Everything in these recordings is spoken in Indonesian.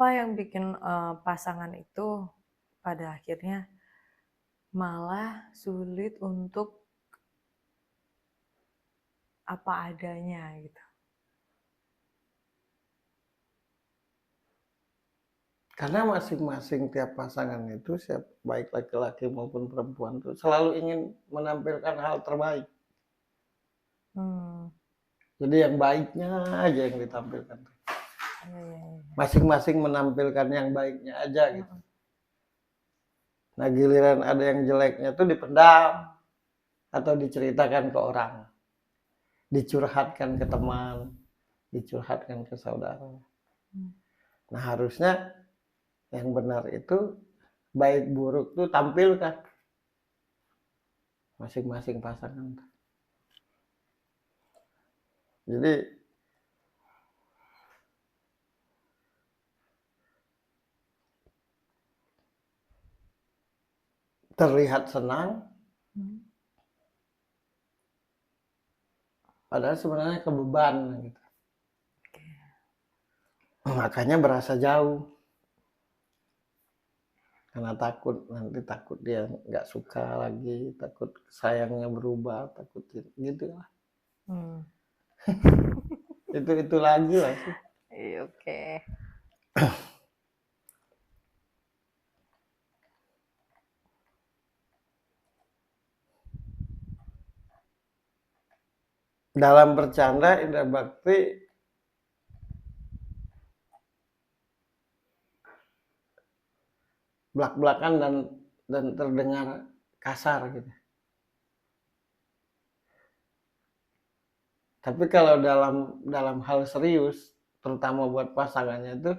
Apa yang bikin pasangan itu pada akhirnya malah sulit untuk apa adanya gitu? Karena masing-masing tiap pasangan itu, baik laki-laki maupun perempuan tuh selalu ingin menampilkan hal terbaik. Hmm, Jadi yang baiknya aja yang ditampilkan. iya, iya, iya. Masing-masing menampilkan yang baiknya aja gitu. Mm-mm. Nah giliran ada yang jeleknya tuh dipendam atau diceritakan ke orang, dicurhatkan ke teman, dicurhatkan ke saudara. Hmm. Nah harusnya yang benar itu baik buruk tuh tampilkan masing-masing pasangan. Jadi terlihat senang, Hmm. padahal sebenarnya kebeban gitu. Oke. Makanya berasa jauh. Karena takut dia nggak suka lagi, takut sayangnya berubah, takut gitu lah. Hmm. Itu lagi lah sih. Iya, oke. Dalam bercanda Indra Bakti belak-belakan dan terdengar kasar gitu. Tapi kalau dalam hal serius, terutama buat pasangannya itu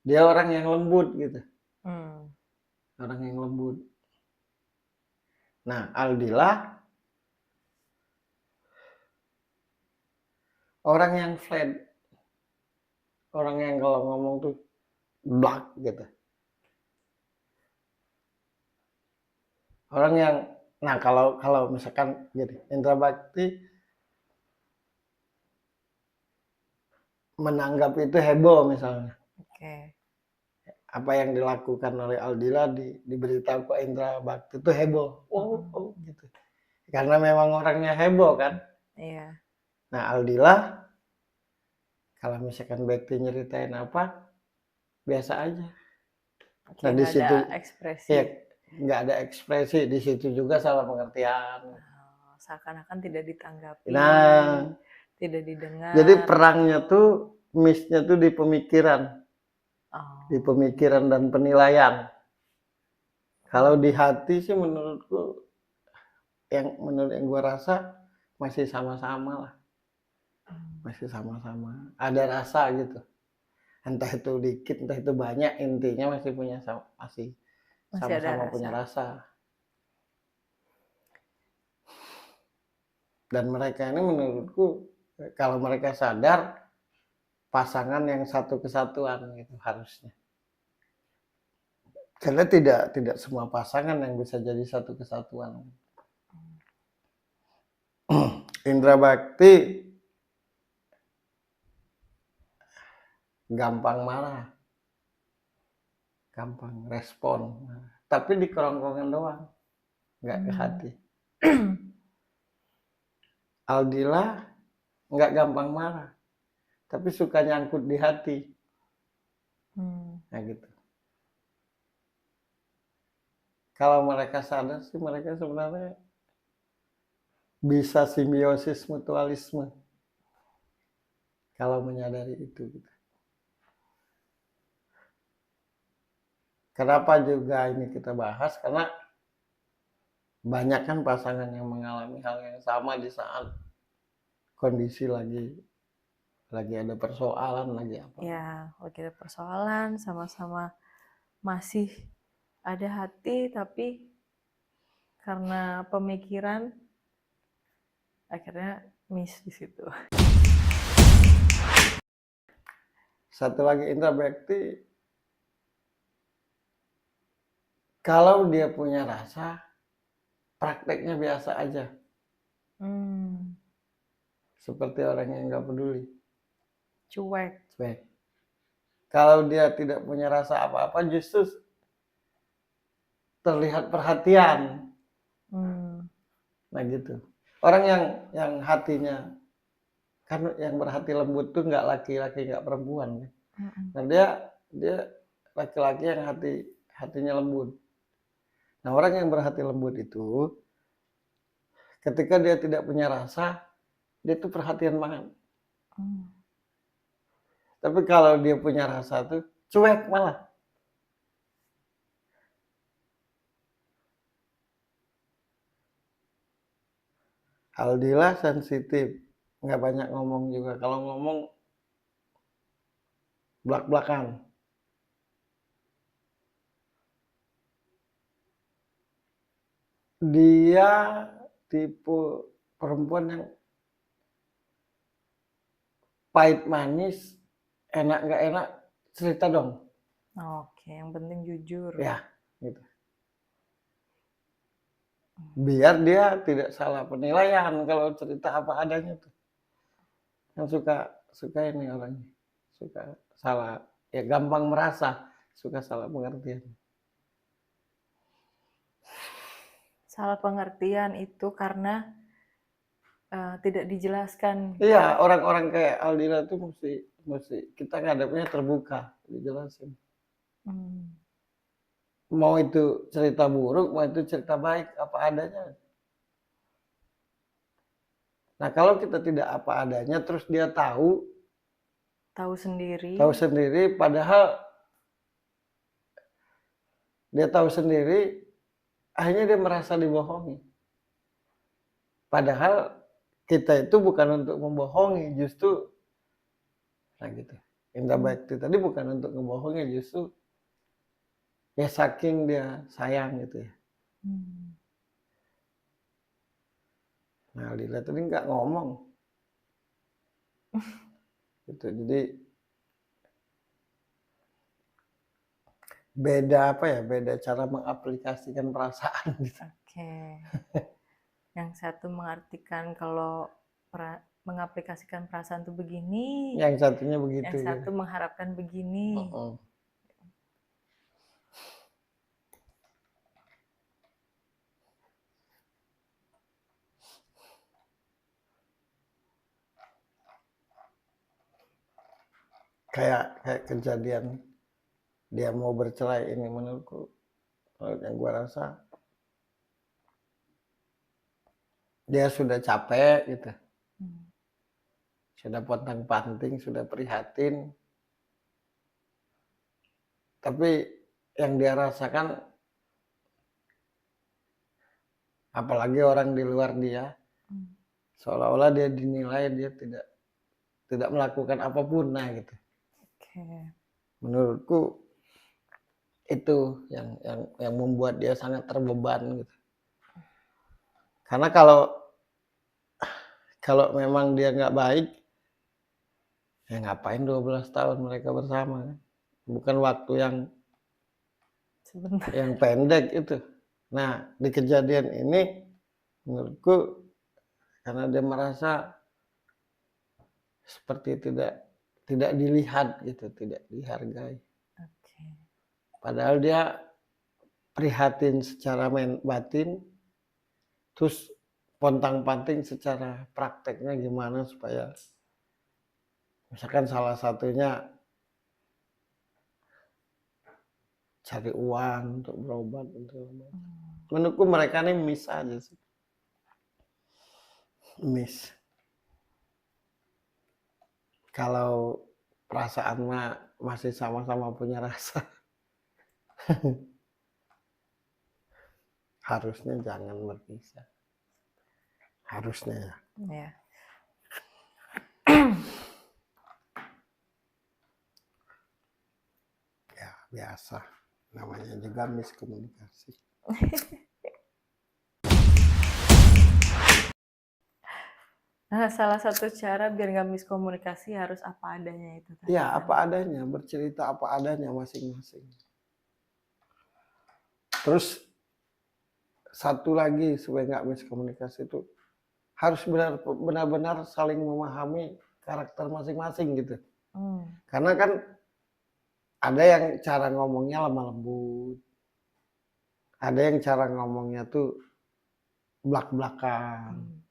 dia orang yang lembut gitu, Hmm. orang yang lembut. Nah, Aldila orang yang flat, orang yang kalau ngomong tuh blak gitu. Orang yang nah kalau misalkan gini, Indra Bakti menanggap itu heboh misalnya. Oke. Apa yang dilakukan oleh Aldila diberitahu ke Indra Bakti itu heboh. Mm-mm. Oh gitu. Karena memang orangnya heboh kan. Iya. Nah, Aldila kalau misalkan Bakti nyeritain apa, biasa aja. Oke, Nah, di nggak ada situ ekspresi. ya nggak ada ekspresi, di situ juga salah pengertian. Seakan-akan tidak ditanggapi, Nah, tidak jadi didengar gitu. perangnya tuh miss-nya tuh di Oh. pemikiran dan penilaian. Kalau di hati sih menurutku menurut yang gua rasa masih sama-sama lah, Hmm. masih sama-sama. Ada rasa gitu. Entah itu dikit, entah itu banyak, intinya masih Masih ada sama-sama punya rasa. rasa. Dan mereka ini menurutku kalau mereka sadar pasangan yang satu kesatuan gitu harusnya. Karena tidak semua pasangan yang bisa jadi satu kesatuan. Indra Bakti gampang marah, gampang respon, tapi di kerongkongan doang, nggak ke Hmm. hati. Aldila nggak gampang marah, tapi suka nyangkut di hati. Hmm. Nah gitu. Kalau mereka sadar sih mereka sebenarnya bisa simbiosis mutualisme kalau menyadari itu. Gitu. Kenapa juga ini kita bahas? Karena banyak kan pasangan yang mengalami hal yang sama di saat kondisi lagi ada persoalan lagi apa. Ya, lagi ada persoalan, sama-sama masih ada hati, tapi karena pemikiran akhirnya miss di situ. Satu lagi Indra Bekti, kalau dia punya rasa, prakteknya biasa aja. Hmm. Seperti orang yang nggak peduli. Cuek. Cuek. Kalau dia tidak punya rasa apa-apa justru terlihat perhatian. Nah gitu. Orang yang hatinya kan yang berhati lembut tuh nggak laki-laki nggak perempuan. Nah dia laki-laki yang hatinya lembut. Nah orang yang berhati lembut itu ketika dia tidak punya rasa dia tuh perhatian banget. Tapi kalau dia punya rasa tuh cuek malah. Aldila sensitif, nggak banyak ngomong juga. Kalau ngomong belak-belakan. Dia tipe perempuan yang pahit manis, enak nggak enak, cerita dong. Oke, yang penting jujur. Ya, gitu. Biar dia tidak salah penilaian kalau cerita apa adanya tuh. Yang suka ini orangnya. Suka salah, ya gampang merasa, suka salah pengertian. Salah pengertian itu karena tidak dijelaskan. Iya, orang-orang kayak Aldila tuh mesti kita ngadepnya terbuka, dijelasin. Mau itu cerita buruk, mau itu cerita baik, apa adanya. Nah, kalau kita tidak apa adanya, terus dia tahu sendiri, padahal dia tahu sendiri, akhirnya dia merasa dibohongi. Padahal kita itu bukan untuk membohongi, justru, nah gitu. Indra Bakti tadi bukan untuk membohongi, justru ya saking dia sayang gitu ya. Nah, Aldila tadi nggak ngomong. Gitu. Jadi beda apa ya? Beda cara mengaplikasikan perasaan gitu. Oke. Yang satu mengartikan kalau mengaplikasikan perasaan itu begini. Yang satunya begitu. Yang satu gitu. Mengharapkan begini. Kayak kejadian dia mau bercerai ini menurutku, yang gua rasa dia sudah capek gitu, sudah pontang-panting, sudah prihatin, tapi yang dia rasakan, apalagi orang di luar dia, seolah-olah dia dinilai dia tidak melakukan apapun, nah gitu. Menurutku itu yang membuat dia sangat terbeban gitu. Karena kalau memang dia nggak baik, ya ngapain 12 tahun mereka bersama kan? Bukan waktu yang pendek itu. Nah, di kejadian ini menurutku karena dia merasa seperti tidak dilihat gitu, tidak dihargai. Padahal dia prihatin secara batin, terus pontang-panting secara prakteknya gimana supaya misalkan salah satunya cari uang untuk berobat. Menurutku mereka ini miss aja sih. Miss. Kalau perasaan mah masih sama-sama punya rasa. Harusnya jangan berpisah. Harusnya. Ya. Ya, biasa. Namanya juga miskomunikasi. Nah, salah satu cara biar nggak miskomunikasi harus apa adanya itu. Ya, apa adanya, bercerita apa adanya masing-masing. Terus satu lagi supaya nggak miskomunikasi itu harus benar-benar saling memahami karakter masing-masing gitu. Karena kan Ada yang cara ngomongnya lemah lembut, ada yang cara ngomongnya tuh blak-blakan,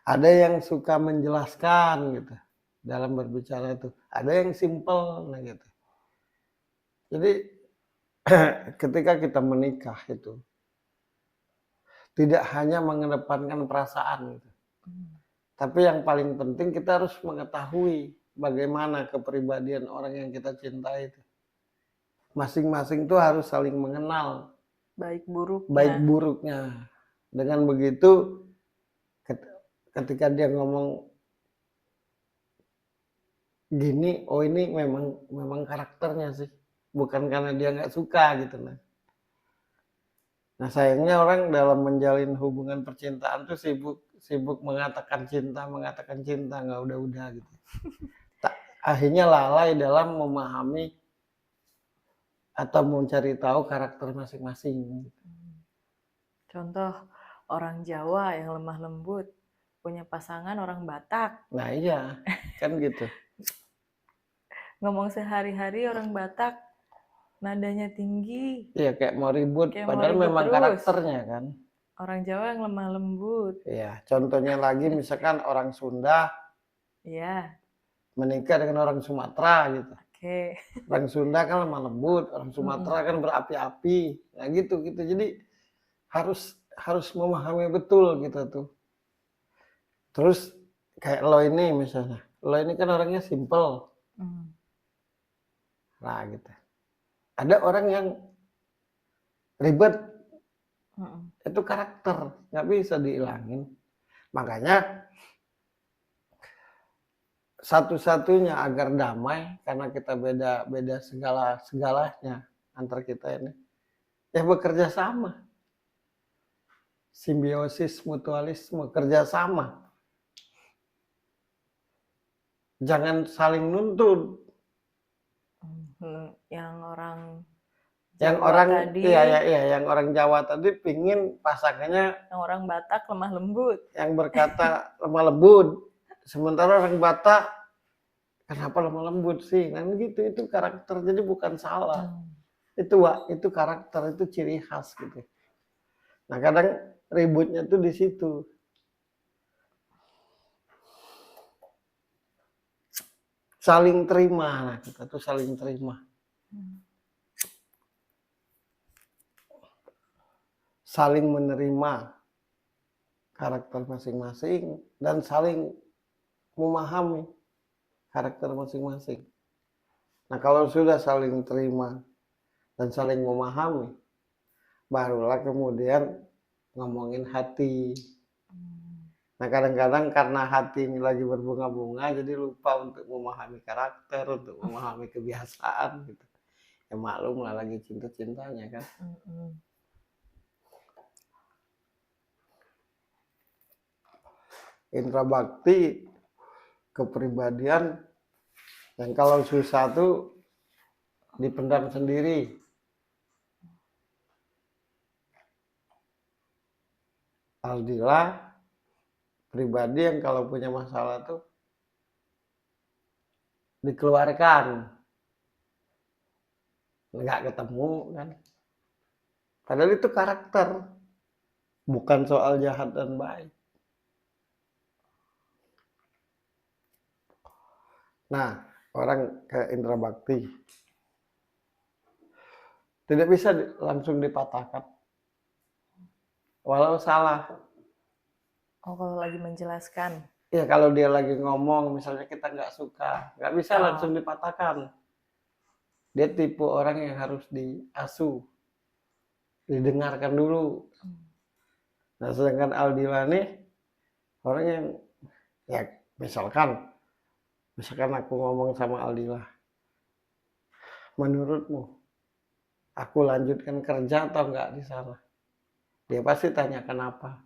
ada yang suka menjelaskan gitu dalam berbicara itu, ada yang simple nah gitu. Jadi ketika kita menikah itu tidak hanya mengedepankan perasaan gitu. Tapi yang paling penting kita harus mengetahui bagaimana kepribadian orang yang kita cintai itu. Masing-masing tuh harus saling mengenal Baik buruknya. baik buruknya. Dengan begitu ketika dia ngomong gini, oh ini memang karakternya sih, bukan karena dia nggak suka gitu nah. Nah sayangnya orang dalam menjalin hubungan percintaan tuh sibuk mengatakan cinta, nggak udah gitu. Akhirnya lalai dalam memahami atau mencari tahu karakter masing-masing. Contoh orang Jawa yang lemah lembut punya pasangan orang Batak. Nah iya, kan gitu. Ngomong sehari-hari orang Batak nadanya tinggi. Iya kayak mau ribut, Kayak mau padahal ribut memang terus. karakternya kan. Orang Jawa yang lemah lembut. Iya, contohnya lagi misalkan orang Sunda Iya. menikah dengan orang Sumatera gitu. Oke. Orang Sunda kan lemah lembut, orang Sumatera kan berapi-api. Nah gitu. Jadi harus memahami betul gitu tuh. Terus kayak lo ini misalnya, lo ini kan orangnya simple. Nah gitu. Ada orang yang ribet, itu karakter, nggak bisa dihilangin. Makanya satu-satunya agar damai, karena kita beda segalanya antar kita ini, ya bekerja sama, simbiosis mutualisme, kerjasama, jangan saling nuntut. Yang orang Jawa tadi pingin pasangannya yang orang Batak lemah lembut, yang berkata lemah lembut, sementara orang Batak kenapa lemah lembut sih kan gitu. Itu karakter, jadi bukan salah. Itu karakter, itu ciri khas gitu. Nah kadang ributnya tuh di situ. Saling terima, nah kita tuh saling terima. Saling menerima karakter masing-masing dan saling memahami karakter masing-masing. Nah kalau sudah saling terima dan saling memahami, barulah kemudian ngomongin hati. Nah kadang-kadang karena hati ini lagi berbunga-bunga, jadi lupa untuk memahami karakter, untuk memahami kebiasaan gitu. Ya maklum lah lagi cinta-cintanya kan. Indra bakti kepribadian yang kalau susah tuh dipendam sendiri. Aldila pribadi yang kalau punya masalah tuh dikeluarkan, nggak ketemu kan. Padahal itu karakter, bukan soal jahat dan baik. Nah, orang kayak Indra Bakti tidak bisa langsung dipatahkan, walau salah. Oh, kalau lagi menjelaskan. Ya kalau dia lagi ngomong, misalnya kita nggak suka, nggak bisa langsung dipatahkan. Dia tipe orang yang harus diasuh, didengarkan dulu. Nah, sedangkan Aldila nih orang yang ya misalkan aku ngomong sama Aldila, menurutmu aku lanjutkan kerja atau enggak di sana? Dia pasti tanya kenapa.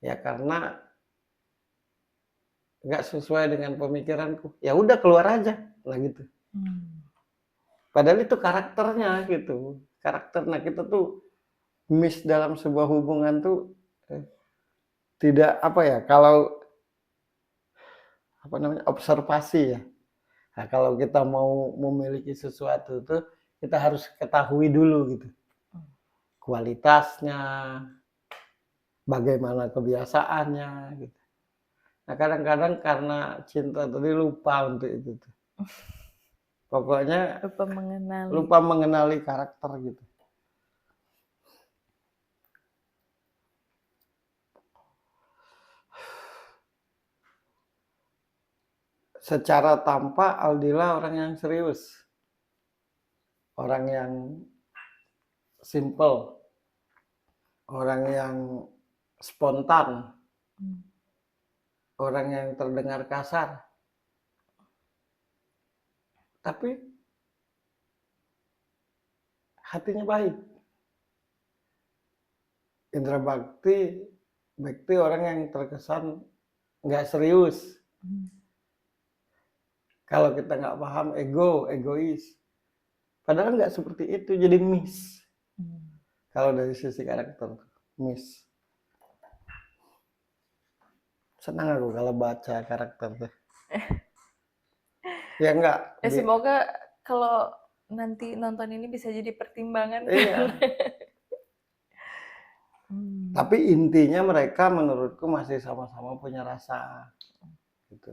Ya karena nggak sesuai dengan pemikiranku. Ya udah keluar aja, lah gitu. Padahal itu karakternya gitu. Karakter. Nah kita tuh miss dalam sebuah hubungan tuh tidak apa ya, kalau apa namanya observasi ya. Nah, kalau kita mau memiliki sesuatu tuh kita harus ketahui dulu gitu. Kualitasnya, bagaimana kebiasaannya gitu. Nah, kadang-kadang karena cinta tadi lupa untuk itu tuh. Pokoknya Lupa mengenali. mengenali karakter gitu. Secara tampak Aldila orang yang serius. Orang yang simple. Orang yang spontan. Orang yang terdengar kasar. Tapi hatinya baik. Indra Bekti orang yang terkesan nggak serius. Kalau kita nggak paham, egois. Padahal nggak seperti itu, jadi miss. Kalau dari sisi karakter, miss. Senang aku kalau baca karakter tuh. Ya enggak. Semoga kalau nanti nonton ini bisa jadi pertimbangan. Iya. Tapi intinya mereka menurutku masih sama-sama punya rasa. Gitu.